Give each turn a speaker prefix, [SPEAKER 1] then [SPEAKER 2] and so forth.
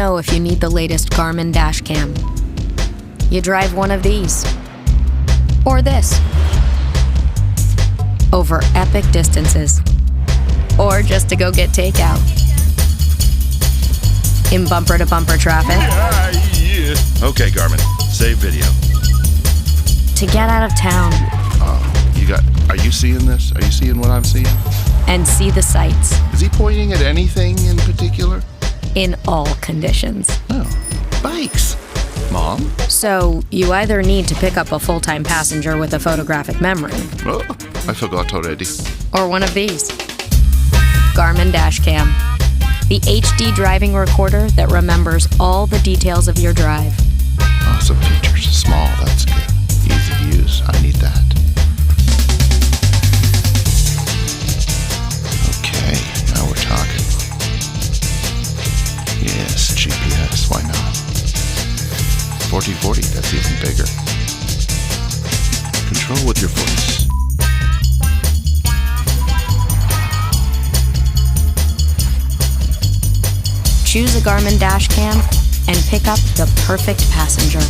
[SPEAKER 1] know if you need the latest Garmin dash cam. You drive one of these. Or this. Over epic distances. Or just to go get takeout. In bumper-to-bumper traffic.
[SPEAKER 2] Yeah. Okay, Garmin. Save video.
[SPEAKER 1] To get out of town.
[SPEAKER 2] Are you seeing this? Are you seeing what I'm seeing?
[SPEAKER 1] And see the sights.
[SPEAKER 2] Is he pointing at anything in particular?
[SPEAKER 1] In all conditions.
[SPEAKER 2] Oh, bikes. Mom?
[SPEAKER 1] So, you either need to pick up a full-time passenger with a photographic memory.
[SPEAKER 2] Oh, I forgot already.
[SPEAKER 1] Or one of these. Garmin Dashcam. The HD driving recorder that remembers all the details of your drive.
[SPEAKER 2] Awesome features. Small, that's good. Easy to use. I need that. Okay, now we're talking. Yes, GPS, why not? 4040, that's even bigger. Control with your voice.
[SPEAKER 1] Choose a Garmin Dashcam and pick up the perfect passenger.